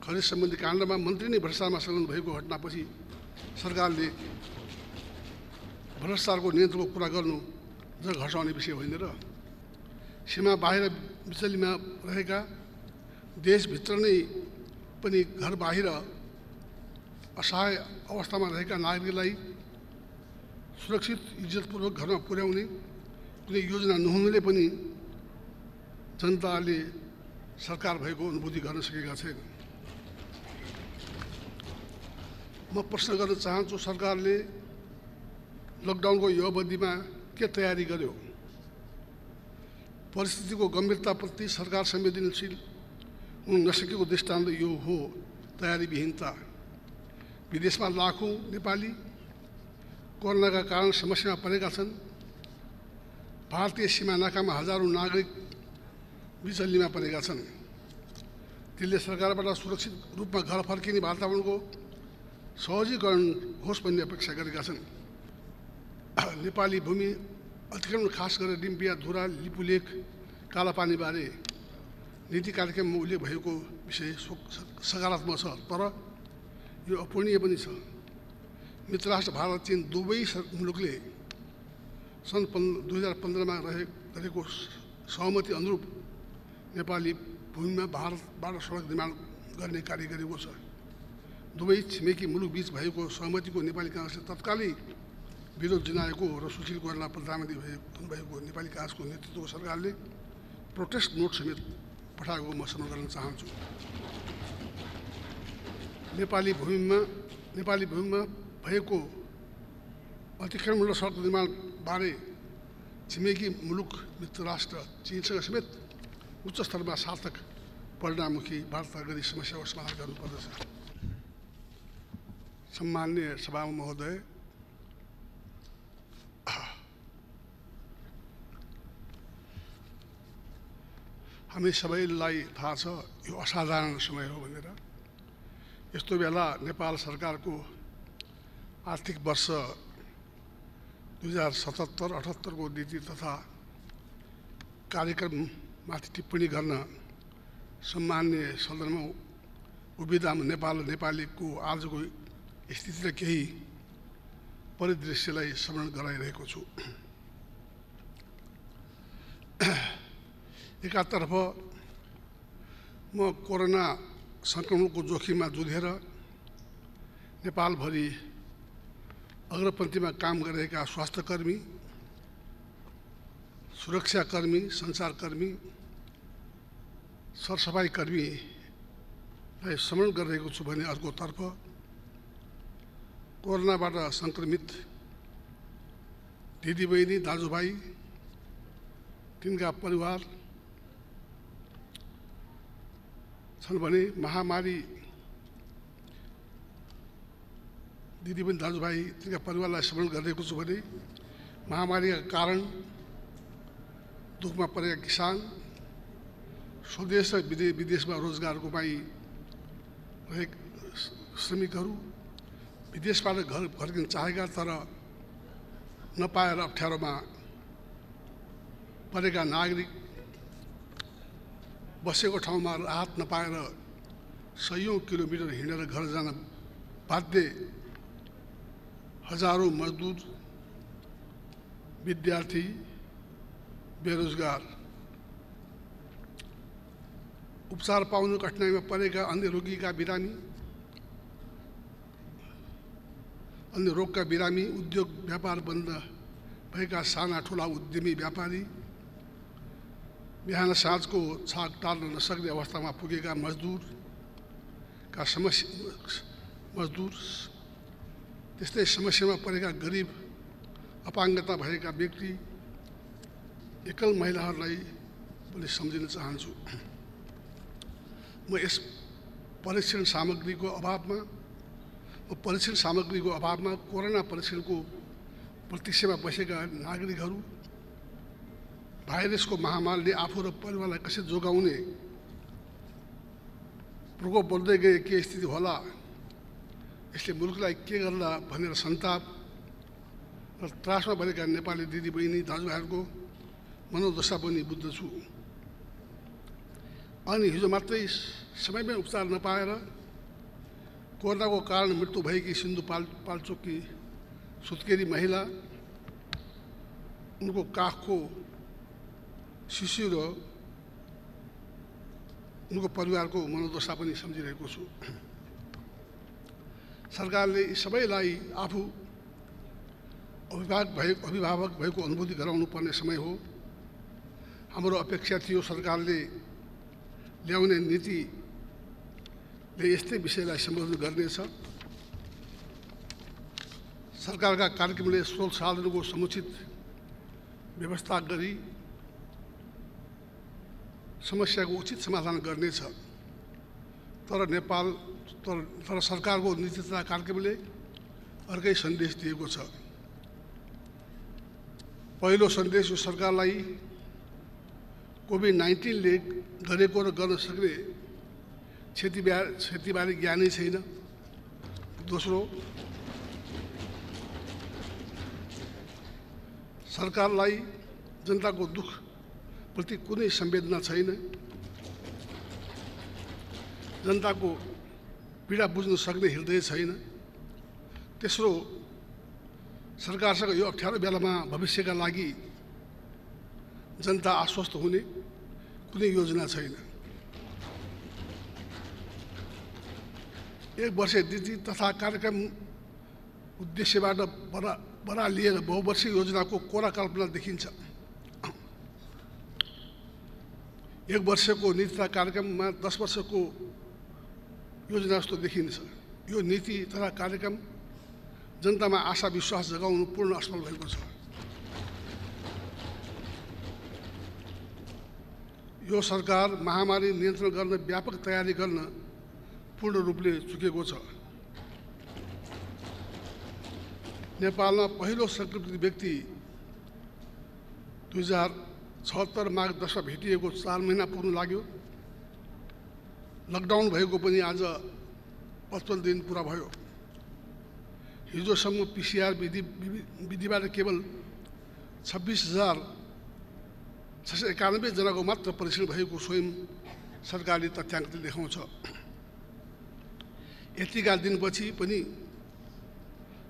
खरिद सम्बन्धी काण्डमा मन्त्री नै भ्रष्टाचारमा संलग्न भएको घटनापछि सरकारले भ्रष्टाचारको नियन्त्रणको कुरा गर्नु ज घटाउने विषय होइन र सीमा बाहिर बिचलीमा रहेका देशभित्र नै पनि घर बाहिर असहाय अवस्थामा रहेका नागरिकलाई सुरक्षित इज्जतपूर्वक घरमा पुर्याउने कुनै योजना नहुनुले पनि जनताले सरकार भएको अनुभूति गर्न सकेका छैन। म प्रश्न गर्न चाहन्छु, सरकारले लकडाउनको यो अवधिमा के तयारी गर्यो? परिस्थितिको गम्भीरताप्रति सरकार संवेदनशील हुन नसकेको दृष्टान्त यो हो तयारीविहीनता। विदेशमा लाखौं नेपाली कोरोनाका कारण समस्यामा परेका छन्। भारतीय सीमा नाकामा हजारौं नागरिक बिचल्लीमा परेका छन्। तिनले सरकारबाट सुरक्षित रूपमा घर फर्किने वातावरणको सहजीकरण होस् भन्ने अपेक्षा गरेका छन्। नेपाली भूमि अतिक्रमण खास गरेर डिम्पिया, धुरा, लिपुलेख, कालापानीबारे नीति कार्यक्रममा उल्लेख भएको विषय सकारात्मक छ, तर यो अपूर्णीय पनि छ। मित्र राष्ट्र भारत, चीन दुवै मुलुकले सन् 2015मा गरेको सहमति अनुरूप नेपाली भूमिमा भारतबाट सडक निर्माण गर्ने कार्य गरेको छ। दुवै छिमेकी मुलुक बीच भएको सहमतिको नेपाली काङ्ग्रेसले तत्कालै विरोध जनाएको र सुशील कोइराला प्रधानमन्त्री हुनुभएको नेपाली काङ्ग्रेसको नेतृत्वको सरकारले प्रोटेस्ट नोट समेत पठाएको म स्मरण गर्न चाहन्छु। नेपाली भूमिमा भएको अतिक्रमण र सडक निर्माण बारे छिमेकी मुलुक मित्र राष्ट्र चीनसँग समेत उच्च स्तरमा सार्थक परिणाममुखी वार्ता गरी समस्याको समाधान गर्नुपर्दछ। सम्माननीय सभामुख महोदय, हामी सबैलाई थाहा छ यो असाधारण समय हो भनेर। यस्तो बेला नेपाल सरकारको आर्थिक वर्ष 2077-78 को नीति तथा कार्यक्रममाथि टिप्पणी गर्न सम्माननीय सदनमा उभिँदा नेपाल र नेपालीको आजको स्थिति र केही परिदृश्यलाई स्मरण गराइरहेको छु। एकातर्फ म कोरोना संक्रमणको जोखिममा जुझेर नेपालभरि अग्रपन्थीमा काम गरिरहेका स्वास्थ्यकर्मी, सुरक्षाकर्मी, सञ्चारकर्मी, सरसफाई कर्मीलाई स्मरण गरिरहेको छु भने अर्कोतर्फ कोरोनाबाट संक्रमित दिदीबहिनी, दाजुभाइ, तिनका परिवार छन् भने महामारी दिदीबहिनी, दाजुभाइ, तिनका परिवारलाई स्मरण गरिरहेको छु भने महामारीका कारण दुःखमा परेका किसान, स्वदेश र विदेशमा रोजगार गुमाइरहेका श्रमिकहरू, विदेशबाट घर फर्किन चाहेका तर नपाएर अप्ठ्यारोमा परेका नागरिक, बसेको ठाउँमा राहत नपाएर सयौं किलोमिटर हिँडेर घर जान बाध्य हजारौं मजदुर, विद्यार्थी, बेरोजगार, उपचार पाउन कठिनाइमा परेका अन्य रोगीका बिरामी, अन्य रोगका बिरामी, उद्योग व्यापार बन्द भएका साना ठुला उद्यमी व्यापारी, बिहान साँझको छाक टाल्न नसक्ने अवस्थामा पुगेका मजदुर, त्यस्तै समस्यामा परेका गरिब, अपाङ्गता भएका व्यक्ति, एकल महिलाहरूलाई पनि सम्झिन चाहन्छु। म यस परीक्षण सामग्रीको अभावमा कोरोना परीक्षणको प्रतीक्षामा बसेका नागरिकहरू, भाइरसको महामारीले आफू र परिवारलाई कसरी जोगाउने, प्रकोप बढ्दै गए के स्थिति होला, यसले मुलुकलाई के गर्ला भनेर सन्ताप र त्रासमा परेका नेपाली दिदीबहिनी, दाजुभाइहरूको मनोदशा पनि बुझ्दछु। अनि हिजो मात्रै समयमै उपचार नपाएर कोरोनाको कारण मृत्यु भएकी सिन्धु पाल्चोककी सुत्केरी महिला, उनको काखको शिशु र उनको परिवारको मनोदशा पनि सम्झिरहेको छु। सरकारले यी सबैलाई आफू अभिभावक भएको अनुभूति गराउनु पर्ने समय हो। हाम्रो अपेक्षा थियो सरकारले ल्याउने नीतिले यस्तै विषयलाई सम्बोधन गर्नेछ। सरकारका कार्यक्रमले स्रोत साधनको समुचित व्यवस्था गरी समस्याको उचित समाधान गर्नेछ। तर सरकारको नीति तथा कार्यक्रमले अर्कै सन्देश दिएको छ। पहिलो सन्देश यो सरकारलाई कोभिड-19ले गरेको र गर्न सक्ने क्षतिबारे ज्ञानै छैन। दोस्रो, सरकारलाई जनताको दुःख प्रति कुनै संवेदना छैन। जनताको पीडा बुझ्न सक्ने हृदय छैन। तेस्रो, सरकारसँग यो अप्ठ्यारो बेलामा भविष्यका लागि जनता आश्वस्त हुने कुनै योजना छैन। एक वर्षीय नीति तथा कार्यक्रम उद्देश्यबाट बरालिएर बहुवर्षीय योजनाको कोरा कल्पना देखिन्छ। एक वर्षको नीति तथा कार्यक्रममा 10 वर्षको योजना जस्तो देखिन्छ। यो नीति तथा कार्यक्रम जनतामा आशा विश्वास जगाउनु पूर्ण असफल भएको छ। यो सरकार महामारी नियन्त्रण गर्न व्यापक तयारी गर्न पूर्ण रूपले चुकेको छ। नेपालमा पहिलो संक्रमित व्यक्ति 2076 माघ 10 भेटिएको 4 महिना पुग्न लाग्यो। लकडाउन भएको पनि आज 55 दिन पुरा भयो। हिजोसम्म PCR विधिबाट केवल 26,691 जनाको मात्र परीक्षण भएको स्वयं सरकारले तथ्याङ्कले देखाउँछ। यतिका दिनपछि पनि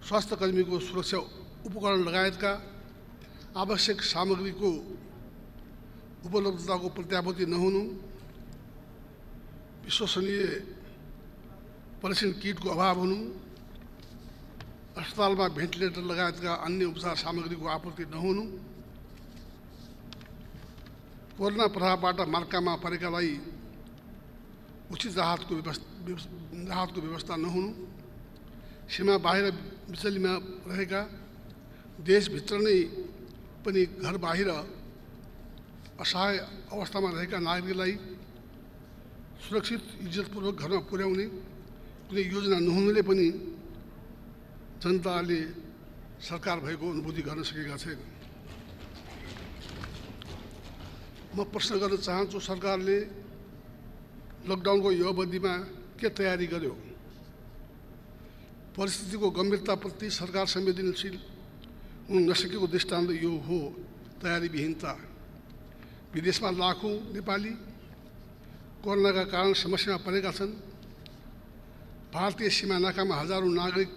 स्वास्थ्यकर्मीको सुरक्षा उपकरण लगायतका आवश्यक सामग्रीको उपलब्धताको प्रत्याभूति नहुनु, विश्वसनीय परीक्षण किटको अभाव हुनु, अस्पतालमा भेन्टिलेटर लगायतका अन्य उपचार सामग्रीको आपूर्ति नहुनु, कोरोना प्रभावबाट मार्कामा परेकालाई उचित राहतको व्यवस्था नहुनु, सीमा बाहिर बिचलीमा रहेका देशभित्र नै पनि घर बाहिर असहाय अवस्थामा रहेका नागरिकलाई सुरक्षित इज्जतपूर्वक घरमा पुर्याउने कुनै योजना नहुनुले पनि जनताले सरकार भएको अनुभूति गर्न सकेका छैन। म प्रश्न गर्न चाहन्छु, सरकारले लकडाउनको यो अवधिमा के तयारी गर्यो? परिस्थितिको गम्भीरताप्रति सरकार संवेदनशील हुन नसकेको दृष्टान्त यो हो तयारीविहीनता। विदेशमा लाखौं नेपाली कोरोनाका कारण समस्यामा परेका छन्। भारतीय सीमा नाकामा हजारौं नागरिक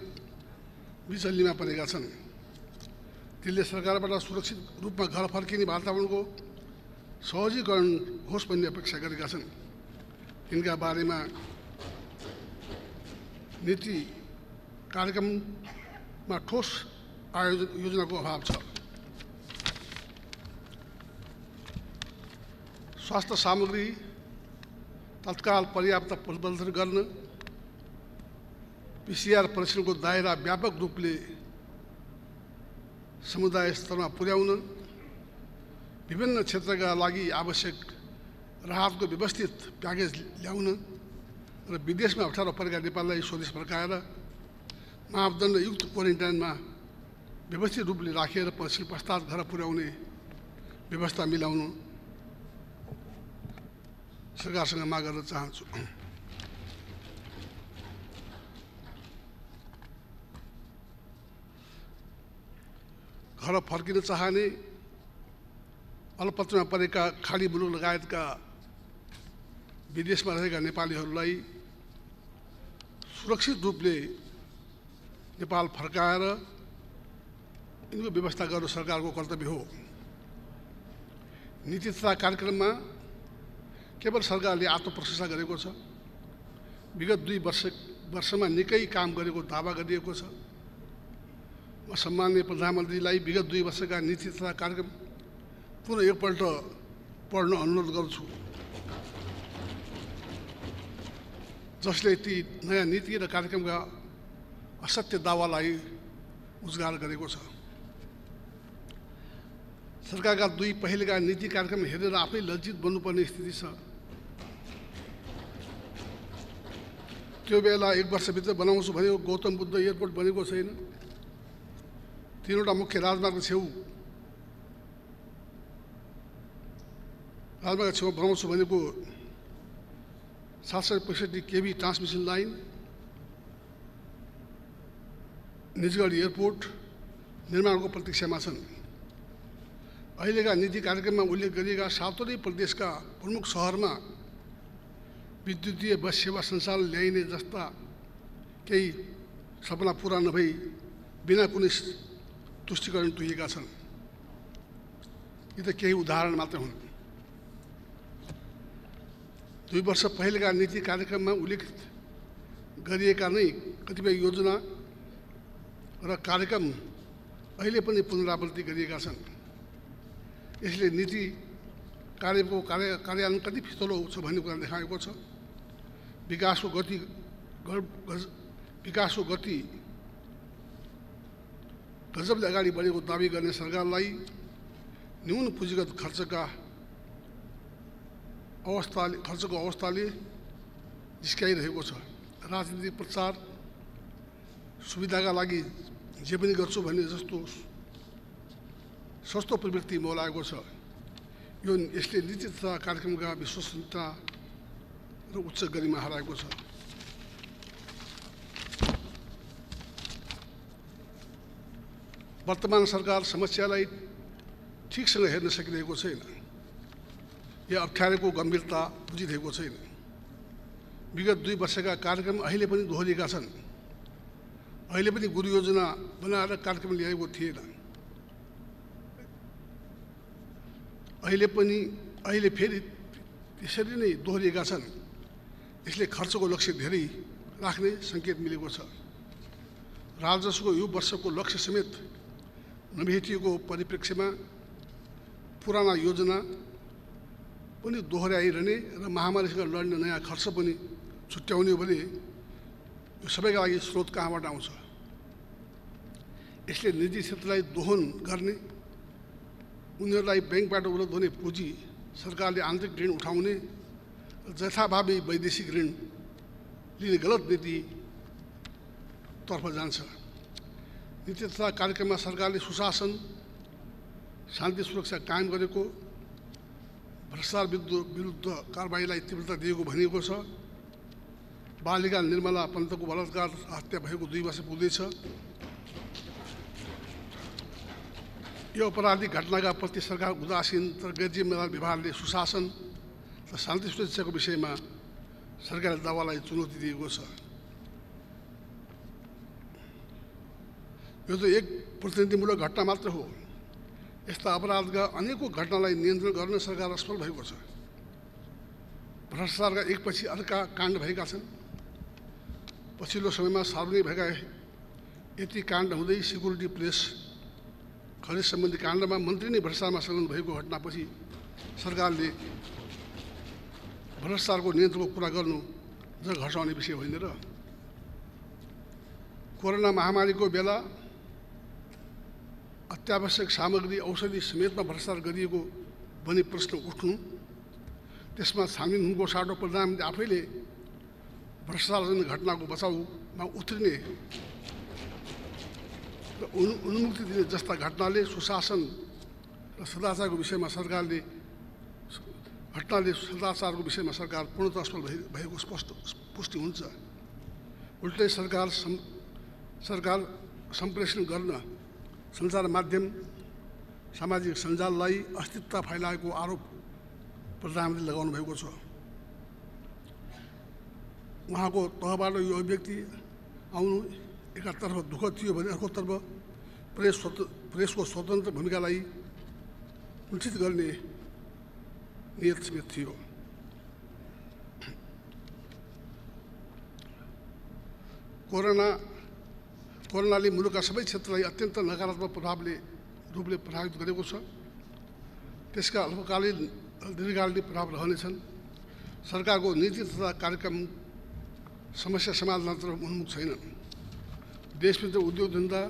बिचल्लीमा परेका छन्। तिनले सरकारबाट सुरक्षित रूपमा घर फर्किने वातावरणको सहजीकरण होस् भन्ने अपेक्षा गरेका छन्। तिनका बारेमा नीति कार्यक्रममा ठोस योजनाको अभाव छ। स्वास्थ्य सामग्री तत्काल पर्याप्त प्रबन्धन गर्न, PCR परीक्षणको दायरा व्यापक रूपले समुदाय स्तरमा पुर्याउन, विभिन्न क्षेत्रका लागि आवश्यक राहतको व्यवस्थित प्याकेज ल्याउन र विदेशमा अप्ठ्यारो परेका नेपाललाई स्वदेश फर्काएर मापदण्डयुक्त क्वारेन्टाइनमा व्यवस्थित रूपले राखेर परीक्षण पश्चात घर पुर्याउने व्यवस्था मिलाउनु सरकारसँग माग गर्न चाहन्छु। घर फर्किन चाहने, अलपत्रमा परेका खाडी मुलुक लगायतका विदेशमा रहेका नेपालीहरूलाई सुरक्षित रूपले नेपाल फर्काएर यिनको व्यवस्था गर्नु सरकारको कर्तव्य हो। नीति तथा कार्यक्रममा केवल सरकारले आत्मप्रशंसा गरेको छ। विगत 2 वर्षमा निकै काम गरेको दावा गरिएको छ। म सम्माननीय प्रधानमन्त्रीलाई विगत 2 वर्षका नीति तथा कार्यक्रम पुनः एकपल्ट पढ्न अनुरोध गर्छु, जसले ती नयाँ नीति र कार्यक्रमका असत्य दावालाई उजागर गरेको छ। सरकारका 2 पहिलेका नीति कार्यक्रम हेरेर आफै लज्जित बन्नुपर्ने स्थिति छ। त्यो बेला 1 वर्षभित्र बनाउँछु भनेको गौतम बुद्ध एयरपोर्ट बनेको छैन। 3वटा मुख्य राजमार्ग छेउ बनाउँछु भनेको 765 KB transmission line, Nijgadh airport निर्माणको प्रतीक्षामा छन्। अहिलेका नीति कार्यक्रममा उल्लेख गरिएका 7वटै प्रदेशका प्रमुख सहरमा विद्युतीय बस सेवा सञ्चालन ल्याइने जस्ता केही सपना पूरा नभई बिना कुनै तुष्टिकरण तुहिएका छन्। यी त केही उदाहरण मात्र हुन्। 2 वर्ष पहिलेका नीति कार्यक्रममा उल्लेखित गरिएका नै कतिपय योजना र कार्यक्रम अहिले पनि पुनरावृत्ति गरिएका छन्। यसले नीति कार्यको कार्यान्वयन कति फितलो छ भन्ने कुरा देखाएको छ। विकासको गति गजबले अगाडि बढेको दाबी गर्ने सरकारलाई न्यून पुँजीगत खर्चको अवस्थाले जिस्काइरहेको छ। राजनीतिक प्रचार सुविधाका लागि जे पनि गर्छु भन्ने जस्तो सस्तो प्रवृत्ति मौलाएको छ। यसले नीति तथा कार्यक्रमका विश्वसनीयता र उच्च गरिमा हराएको छ। वर्तमान सरकार समस्यालाई ठिकसँग हेर्न सकिरहेको छैन या अप्ठ्यारोको गम्भीरता बुझिरहेको छैन। विगत 2 वर्षका कार्यक्रम अहिले पनि दोहोरिएका छन्। अहिले पनि गुरु योजना बनाएर कार्यक्रम ल्याएको थिएन। अहिले फेरि त्यसरी नै दोहोरिएका छन्। यसले खर्चको लक्ष्य धेरै राख्ने सङ्केत मिलेको छ। राजस्वको यो वर्षको लक्ष्य समेत नभेटिएको परिप्रेक्ष्यमा पुराना योजना पनि दोहोऱ्याइरहने र महामारीसँग लड्ने नयाँ खर्च पनि छुट्याउने भने यो सबैका लागि स्रोत कहाँबाट आउँछ? यसले निजी क्षेत्रलाई दोहन गर्ने, उनीहरूलाई ब्याङ्कबाट उपलब्ध हुने पुँजी सरकारले आन्तरिक ऋण उठाउने र जथाभावी वैदेशिक ऋण लिने गलत नीतितर्फ जान्छ। नीति तथा कार्यक्रममा सरकारले सुशासन, शान्ति सुरक्षा कायम गरेको, भ्रष्टाचार विरुद्ध कारबाहीलाई तीव्रता दिएको भनिएको छ। बालिका निर्मला पन्तको बलात्कार हत्या भएको 2 वर्ष पुग्दैछ। यो अपराधिक घटनाका प्रति सरकार उदासीन तर गैरजिम्मेदार व्यवहारले सुशासन र शान्ति सुरक्षाको विषयमा सरकारले दावालाई चुनौती दिएको छ। यो त एक प्रतिनिधिमूलक घटना मात्र हो। यस्ता अपराधका अनेकौं घटनालाई नियन्त्रण गर्न सरकार असफल भएको छ। भ्रष्टाचारका एकपछि अर्का काण्ड भएका छन्। पछिल्लो समयमा सार्वजनिक भएका यति काण्ड हुँदै सिक्युरिटी प्रेस खरिद सम्बन्धी काण्डमा मन्त्री नै भ्रष्टाचारमा संलग्न भएको घटनापछि सरकारले भ्रष्टाचारको नियन्त्रणको कुरा गर्नु जग हर्साउने विषय होइन र? कोरोना महामारीको बेला अत्यावश्यक सामग्री औषधि समेतमा भ्रष्टाचार गरिएको भनी प्रश्न उठ्नु, त्यसमा छानबिन हुनुको साटो प्रधानमन्त्री आफैले भ्रष्टाचारजन्य घटनाको बचाउमा उत्रिने र उन्मुक्ति दिने जस्ता घटनाले सुशासन र सदाचारको विषयमा सरकार पूर्णतः असफल भएको स्पष्ट पुष्टि हुन्छ। उल्टै सरकार सम्प्रेषण गर्न सञ्चार माध्यम सामाजिक सञ्जाललाई अस्तित्व फैलाएको आरोप प्रधानमन्त्रीले लगाउनु भएको छ। उहाँको तहबाट यो अभिव्यक्ति आउनु एकातर्फ दुःखद थियो भने अर्कोतर्फ प्रेसको स्वतन्त्र भूमिकालाई कुण्ठित गर्ने नियत समेत थियो। कोरोनाले मुलुकका सबै क्षेत्रलाई अत्यन्त नकारात्मक रूपले प्रभावित गरेको छ। त्यसका अल्पकालीन र दीर्घकालीन प्रभाव रहनेछन्। सरकारको नीति तथा कार्यक्रम समस्या समाधानतर्फ उन्मुख छैन। देशभित्र उद्योग धन्दा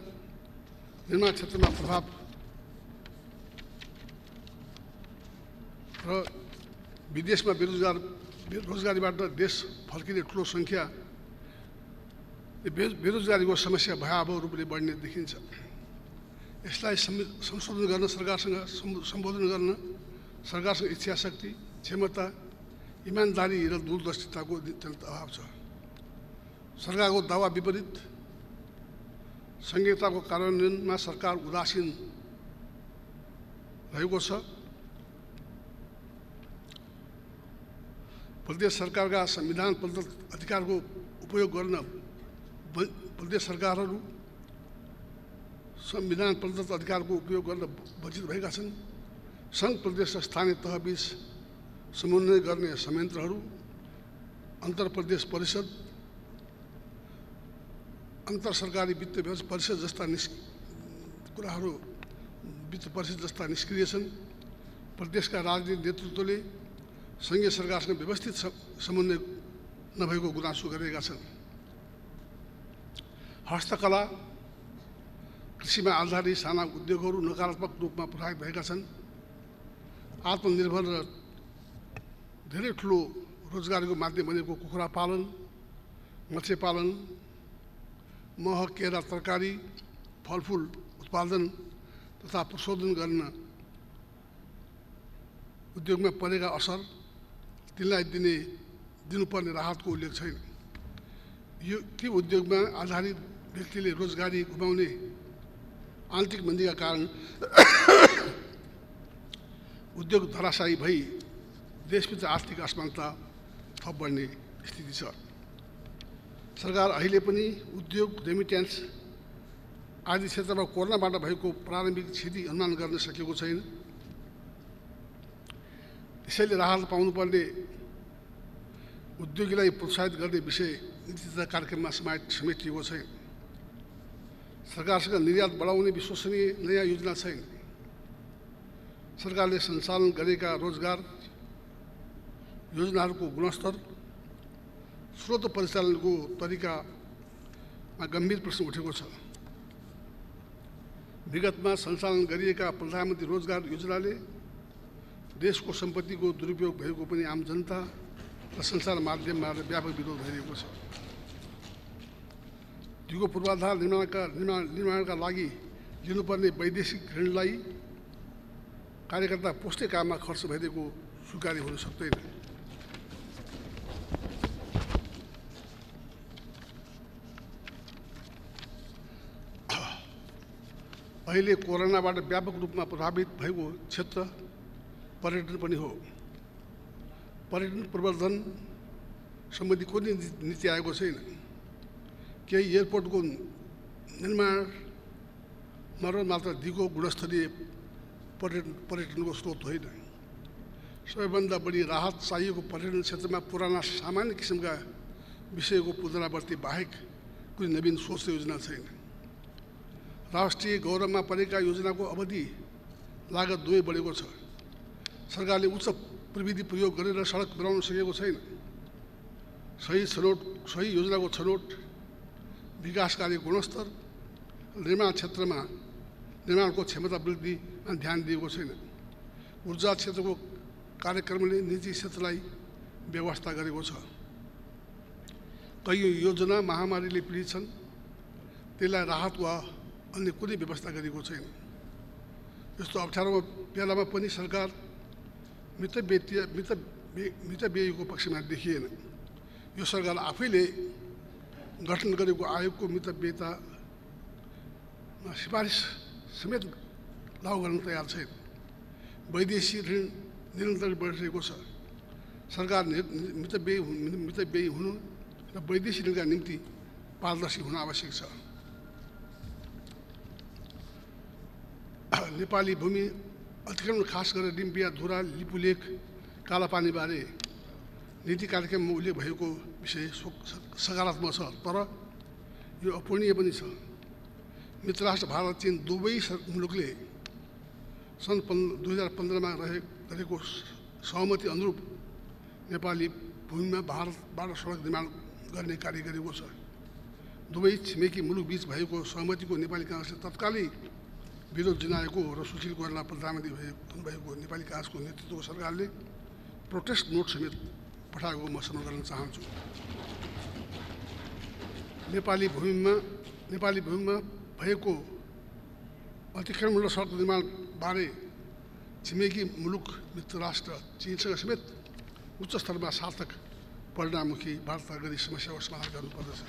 निर्माण क्षेत्रमा प्रभाव र विदेशमा बेरोजगारीबाट देश फर्किने ठुलो सङ्ख्या बेरोजगारीको समस्या भयावह रूपले बढ्ने देखिन्छ। यसलाई संशोधन गर्न सम्बोधन गर्न सरकारसँग इच्छाशक्ति, क्षमता, इमान्दारी र दूरदर्शिताको अत्यन्त अभाव छ। सरकारको दावा विपरीत संहिताको कार्यान्वयनमा सरकार उदासीन रहेको छ। प्रदेश सरकारका संविधान प्रदत्त अधिकारको उपयोग गर्न प्रदेश सरकारहरू संविधान प्रदत्त अधिकारको उपयोग गर्न वञ्चित भएका छन्। सङ्घ प्रदेश र स्थानीय तहबीच समन्वय गर्ने संयन्त्रहरू, अन्तर्प्रदेश परिषद, अन्तर सरकारी वित्त परिषद जस्ता कुराहरू वित्त परिषद जस्ता निष्क्रिय छन्। प्रदेशका राजनीतिक नेतृत्वले सङ्घीय सरकारसँग व्यवस्थित समन्वय नभएको गुनासो गरेका छन्। हस्तकला, कृषिमा आधारित साना उद्योगहरू नकारात्मक रूपमा प्रभावित भएका छन्। आत्मनिर्भर र धेरै ठुलो रोजगारीको माध्यम बनेको कुखुरा पालन, मत्स्य पालन, मह, केरा, तरकारी, फलफुल उत्पादन तथा प्रशोधन गर्न उद्योगमा परेका असर, तिनलाई दिनुपर्ने राहतको उल्लेख छैन। ती उद्योगमा आधारित व्यक्तिले रोजगारी गुमाउने आन्तरिक मन्दीका कारण उद्योग धराशायी भई देशभित्र आर्थिक असमानता थप बढ्ने स्थिति छ। सरकार अहिले पनि उद्योग, रेमिट्यान्स आदि क्षेत्रमा कोरोनाबाट भएको प्रारम्भिक क्षति अनुमान गर्न सकेको छैन। यसैले राहत पाउनुपर्ने उद्योगीलाई प्रोत्साहित गर्ने विषय नीति तथा कार्यक्रममा समेटिएको छैन। सरकारसँग निर्यात बढाउने विश्वसनीय नयाँ योजना छैन। सरकारले सञ्चालन गरेका रोजगार योजनाहरूको गुणस्तर, स्रोत परिचालनको तरिकामा गम्भीर प्रश्न उठेको छ। विगतमा सञ्चालन गरिएका प्रधानमन्त्री रोजगार योजनाले देशको सम्पत्तिको दुरुपयोग भएको पनि आम जनता र सञ्चार माध्यममा व्यापक विरोध भइरहेको छ। दिगो पूर्वाधार निर्माणका लागि लिनुपर्ने वैदेशिक ऋणलाई कार्यकर्ता पोस्टे काममा खर्च भइदिएको स्वीकार्य हुन सक्दैन। अहिले कोरोनाबाट व्यापक रूपमा प्रभावित भएको क्षेत्र पर्यटन पनि हो। पर्यटन प्रवर्धन सम्बन्धी कुनै नीति आएको छैन। केही एयरपोर्टको निर्माण मर्मत मात्र दिगो गुणस्तरीय पर्यटनको स्रोत होइन। सबैभन्दा बढी राहत चाहिएको पर्यटन क्षेत्रमा पुराना सामान्य किसिमका विषयको पुनरावृत्ति बाहेक कुनै नवीन सोच र योजना छैन। राष्ट्रिय गौरवमा परेका योजनाको अवधि लागत दुवै बढेको छ। सरकारले उच्च प्रविधि प्रयोग गरेर सडक बनाउन सकेको छैन। सही योजनाको छनौट, विकास कार्य गुणस्तर, निर्माण क्षेत्रमा निर्माणको क्षमता वृद्धिमा ध्यान दिएको छैन। ऊर्जा क्षेत्रको कार्यक्रमले निजी क्षेत्रलाई व्यवस्था गरेको छ। कैयौँ योजना महामारीले पीडित छन्, त्यसलाई राहत वा अन्य कुनै व्यवस्था गरेको छैन। यस्तो अप्ठ्यारो बेलामा पनि सरकार मितव्ययीको पक्षमा देखिएन। यो सरकार आफैले गठन गरेको आयोगको मितव्ययितामा सिफारिस समेत लागू गर्न तयार छैन। वैदेशिक ऋण निरन्तर बढिरहेको छ। सरकार मितव्ययी हुनु र वैदेशिक नीतिका निम्ति पारदर्शी हुन आवश्यक छ। नेपाली भूमि अतिक्रमण खास गरेर डिम्बिया, धुरा, लिपुलेख, कालापानीबारे नीति कार्यक्रममा उल्लेख भएको विषय सकारात्मक छ, तर यो अपूर्णीय पनि छ। मित्रराष्ट्र भारत, चीन दुवै मुलुकले सन् 2015मा गरेको सहमति अनुरूप नेपाली भूमिमा भारतबाट सडक निर्माण गर्ने कार्य गरेको छ। दुवै छिमेकी मुलुकबीच भएको सहमतिको नेपाली काङ्ग्रेसले तत्कालै विरोध जनाएको र सुशील कोइराला प्रधानमन्त्री हुनुभएको नेपाली काङ्ग्रेसको नेतृत्वको सरकारले प्रोटेस्ट नोट समेत पठाएको म स्मरण गर्न चाहन्छु। नेपाली भूमिमा भएको अतिक्रमण र सडक निर्माण बारे छिमेकी मुलुक मित्र राष्ट्र चीनसँग समेत उच्च स्तरमा सार्थक परिणाममुखी वार्ता गरी समस्याको समाधान गर्नुपर्दछ।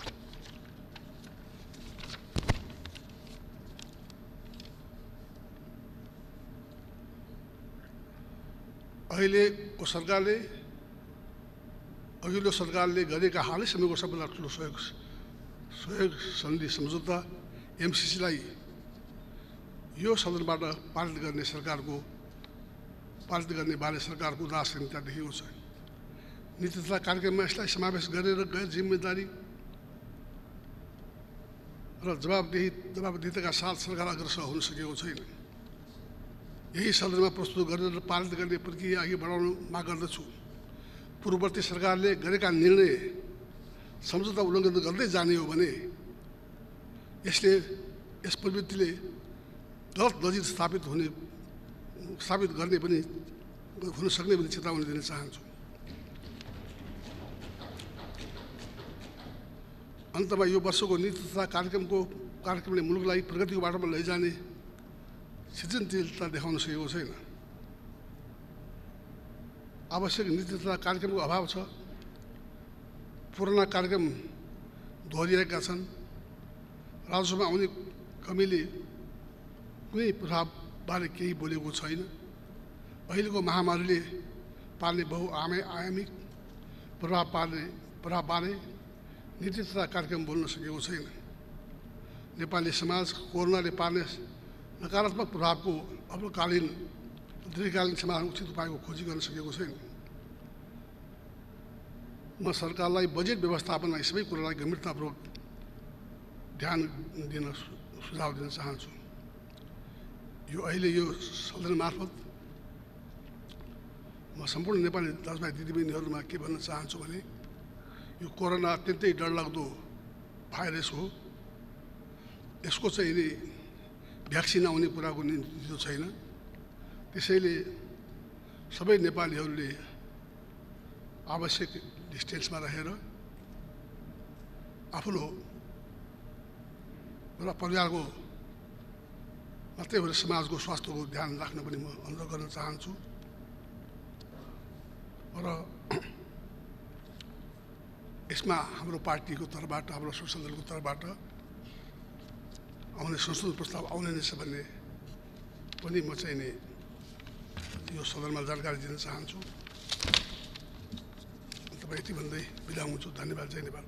अघिल्लो सरकारले गरेका हालै समयको सबभन्दा ठुलो सहयोग सन्धि सम्झौता एमसिसीलाई यो सदनबाट पारित गर्ने बारे सरकारको उदासीनता देखिएको छ। नीति तथा कार्यक्रममा यसलाई समावेश गरेर गैर जिम्मेदारी र जवाबदेहिताका साथ सरकार अग्रसर हुन सकेको छैन। यही सदनमा प्रस्तुत गरेर पारित गर्ने प्रक्रिया अघि बढाउन माग गर्दछु। पूर्ववर्ती सरकारले गरेका निर्णय सम्झौता उल्लङ्घन गर्दै जाने हो भने यस प्रवृत्तिले गलत नजिर स्थापित गर्ने पनि हुन सक्ने पनि चेतावनी दिन चाहन्छु। अन्तमा यो वर्षको नीति तथा कार्यक्रमले मुलुकलाई प्रगतिको बाटोमा लैजाने सृजनशीलता देखाउन सकेको छैन। आवश्यक नीति तथा कार्यक्रमको अभाव छ। पुराना कार्यक्रम दोहोरिएका छन्। राजस्वमा आउने कमीले कुनै प्रभावबारे केही बोलेको छैन। अहिलेको महामारीले पार्ने बहुआयामिक प्रभावबारे नीति तथा कार्यक्रम बोल्न सकेको छैन। नेपाली समाज कोरोनाले पार्ने नकारात्मक प्रभावको अल्पकालीन दीर्घकालीन समाधान उचित उपायको खोजी गर्न सकेको छैन। म सरकारलाई बजेट व्यवस्थापनमा यी सबै कुरालाई गम्भीरतापूर्वक ध्यान दिन सुझाव दिन चाहन्छु। अहिले यो सदन मार्फत म सम्पूर्ण नेपाली दाजुभाइ दिदीबहिनीहरूमा के भन्न चाहन्छु भने यो कोरोना अत्यन्तै डरलाग्दो भाइरस हो। यसको चाहिँ भ्याक्सिन आउने कुराको निश्चित छैन। त्यसैले सबै नेपालीहरूले आवश्यक डिस्टेन्समा रहेर आफ्नो र परिवारको मात्रै भएर समाजको स्वास्थ्यको ध्यान राख्न पनि म अनुरोध गर्न चाहन्छु। र यसमा हाम्रो पार्टीको तर्फबाट, हाम्रो संसद दलको तर्फबाट आउने संशोधन प्रस्ताव आउने नै छ भन्ने पनि म चाहिँ नि यो सदनमा जानकारी दिन चाहन्छु। तपाईँ यति भन्दै बिदा हुन्छु। धन्यवाद। जय नेपाल।